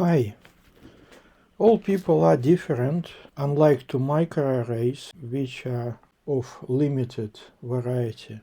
Hi. All people are different, unlike two microarrays, which are of limited variety.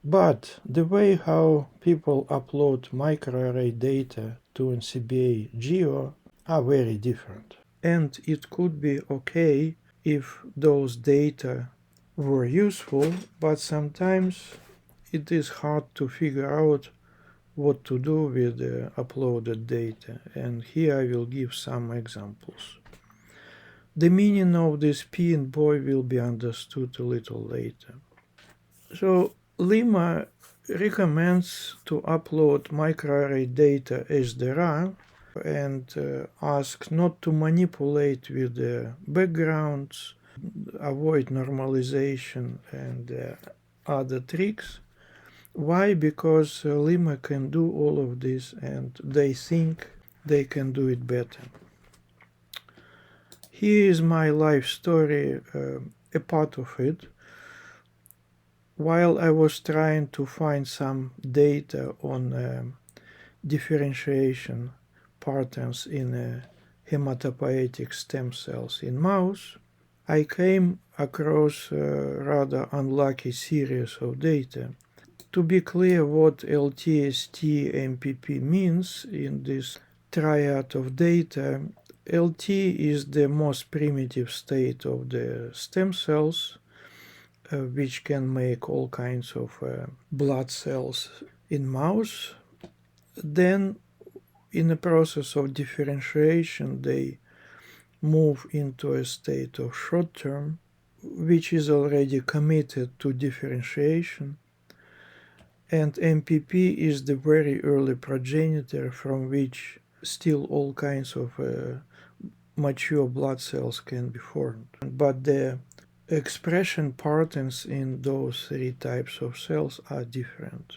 But the way how people upload microarray data to NCBA Geo are very different. And it could be okay if those data were useful, but sometimes it is hard to figure out what to do with the uploaded data, and here I will give some examples. The meaning of this P and boy will be understood a little later. So limma recommends to upload microarray data as there are and asks not to manipulate with the backgrounds, avoid normalization and other tricks. Why? Because limma can do all of this and they think they can do it better. Here is my life story, a part of it. While I was trying to find some data on differentiation patterns in hematopoietic stem cells in mouse, I came across a rather unlucky series of data. To be clear what LT-ST MPP means in this triad of data, LT is the most primitive state of the stem cells, which can make all kinds of blood cells in mouse. Then in the process of differentiation they move into a state of short term, which is already committed to differentiation. And MPP is the very early progenitor from which still all kinds of mature blood cells can be formed. But the expression patterns in those three types of cells are different.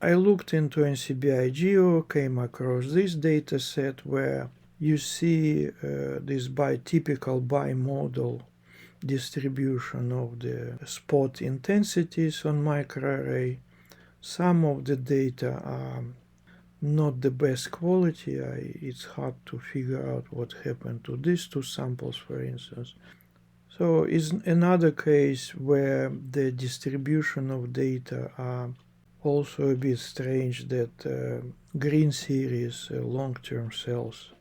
I looked into NCBI Geo, came across this data set where you see this typical bimodal distribution of the spot intensities on microarray. Some of the data are not the best quality. It's hard to figure out what happened to these two samples, for instance. So is another case where the distribution of data are also a bit strange, that green series long-term cells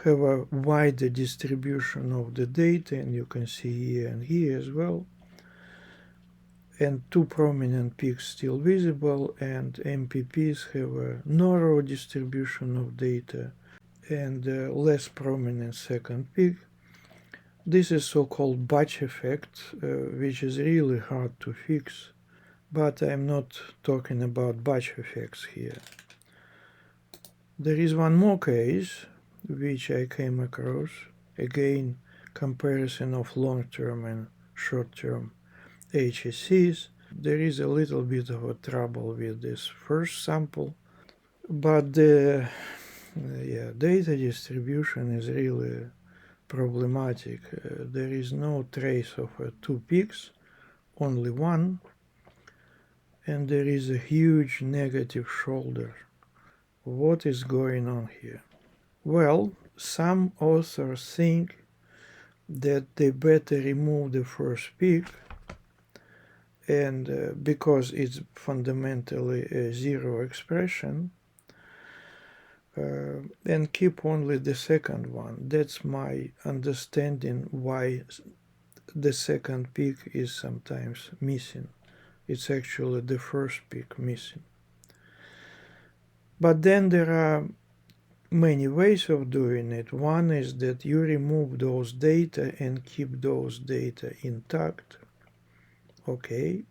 have a wider distribution of the data, and you can see here and here as well, and two prominent peaks still visible, and MPPs have a narrow distribution of data and a less prominent second peak. This is so-called batch effect, which is really hard to fix, but I'm not talking about batch effects here. There is one more case which I came across, again comparison of long-term and short-term HSCs. There is a little bit of a trouble with this first sample, but the data distribution is really problematic. There is no trace of two peaks, only one, and there is a huge negative shoulder. What is going on here? Well, some authors think that they better remove the first peak, and because it's fundamentally a zero expression, and keep only the second one. That's my understanding why the second peak is sometimes missing. It's actually the first peak missing. But then there are many ways of doing it. One is that you remove those data and keep those data intact. Okay.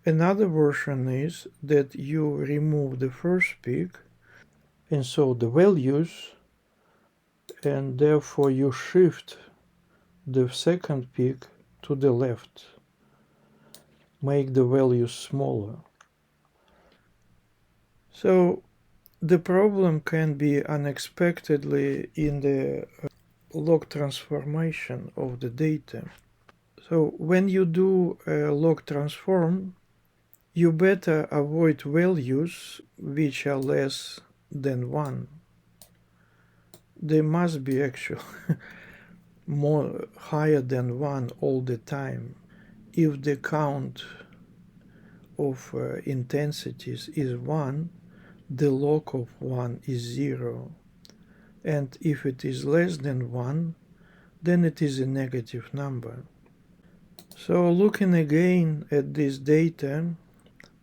Another version is that you remove the first peak and so the values, and therefore you shift the second peak to the left, make the values smaller. So the problem can be unexpectedly in the log transformation of the data. So when you do a log transform, you better avoid values which are less than 1. they must be actually more higher than 1 all the time. If the count of intensities is 1, the log of 1 is 0. And if it is less than 1, then it is a negative number. So looking again at this data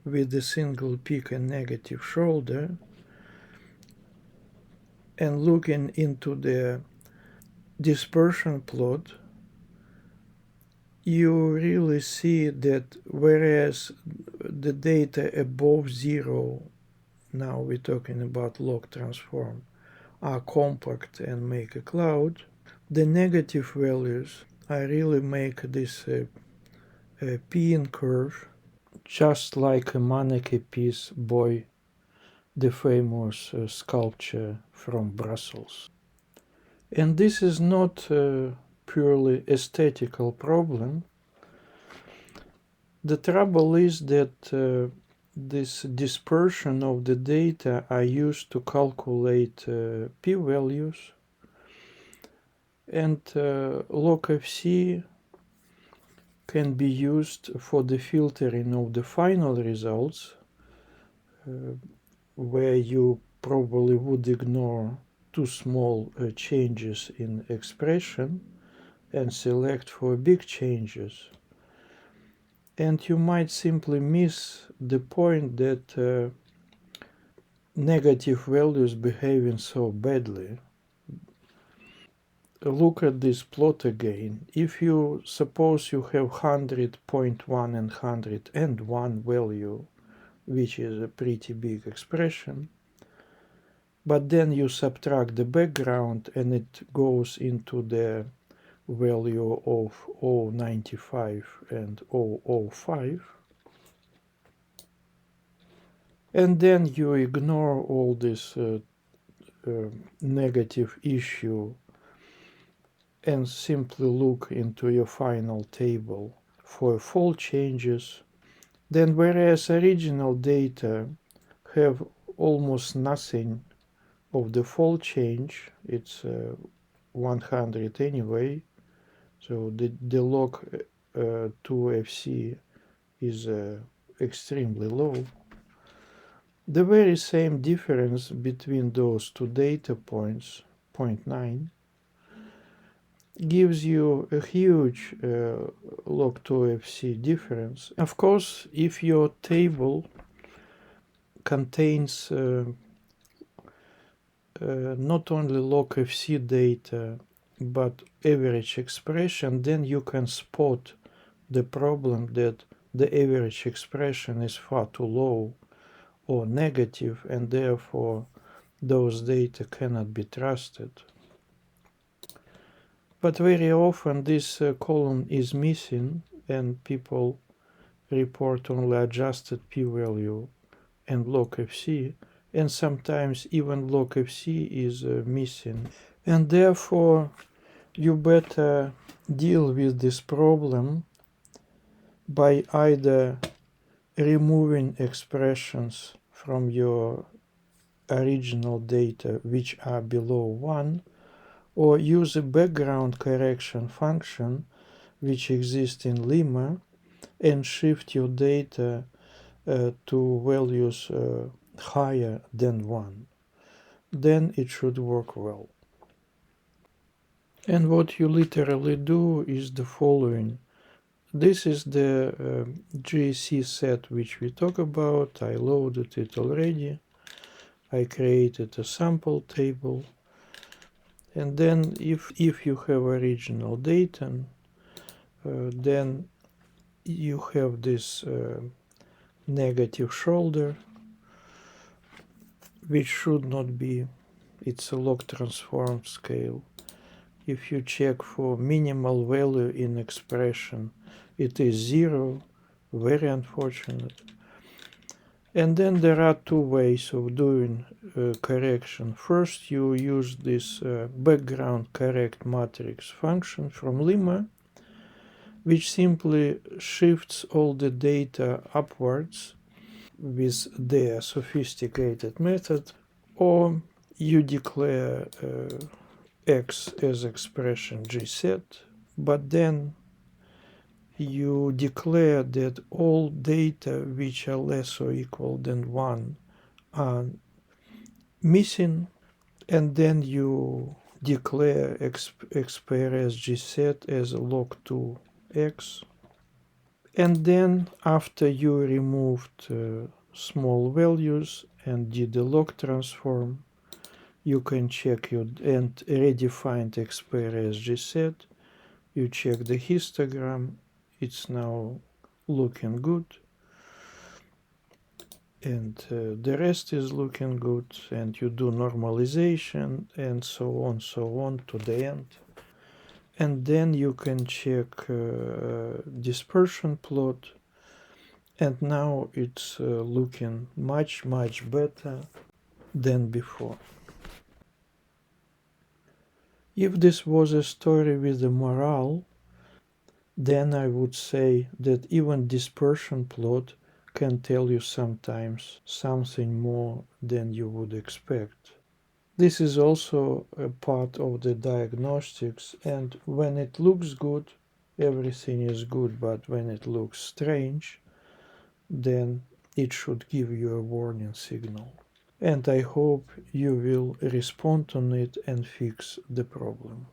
with a single peak and negative shoulder, and looking into the dispersion plot, you really see that whereas the data above 0, now we're talking about log transform, are compact and make a cloud, the negative values I really make this pin curve, just like a Maneke piece by the famous sculpture from Brussels. And this is not a purely aesthetical problem. The trouble is that this dispersion of the data are used to calculate p-values, and log_fc can be used for the filtering of the final results, where you probably would ignore too small changes in expression and select for big changes. And you might simply miss the point that negative values behaving so badly. Look at this plot again. If you suppose you have 100.1 and 101 value, which is a pretty big expression, but then you subtract the background and it goes into the value of 0.95 and 0.05, and then you ignore all this negative issue and simply look into your final table for fold changes, then whereas original data have almost nothing of the fold change, it's 100 anyway, so the log 2fc is extremely low. The very same difference between those two data points, 0.9, gives you a huge log 2fc difference. Of course, if your table contains not only log_fc data but average expression, then you can spot the problem that the average expression is far too low or negative, and therefore those data cannot be trusted. But very often this column is missing and people report only adjusted p-value and log_fc, and sometimes even log_fc is missing. And therefore you better deal with this problem by either removing expressions from your original data which are below 1, or use a background correction function which exists in limma and shift your data to values higher than 1. Then it should work well. And what you literally do is the following. This is the GSC set which we talk about. I loaded it already. I created a sample table. And then if you have original data, then you have this negative shoulder, which should not be. It's a log transform scale. If you check for minimal value in expression, it is 0, very unfortunate. And then there are two ways of doing correction. First, you use this backgroundCorrect.matrix function from limma, which simply shifts all the data upwards with their sophisticated method, or you declare x as expression g set, but then you declare that all data which are less or equal than 1 are missing, and then you declare express g set as log2 x, and then after you removed small values and did the log transform, you can check your and redefined express g set. You check the histogram, it's now looking good, and the rest is looking good, and you do normalization and so on to the end. And then you can check dispersion plot, and now it's looking much better than before. If this was a story with a moral, then I would say that even dispersion plot can tell you sometimes something more than you would expect. This is also a part of the diagnostics, and when it looks good, everything is good, but when it looks strange, then it should give you a warning signal. And I hope you will respond on it and fix the problem.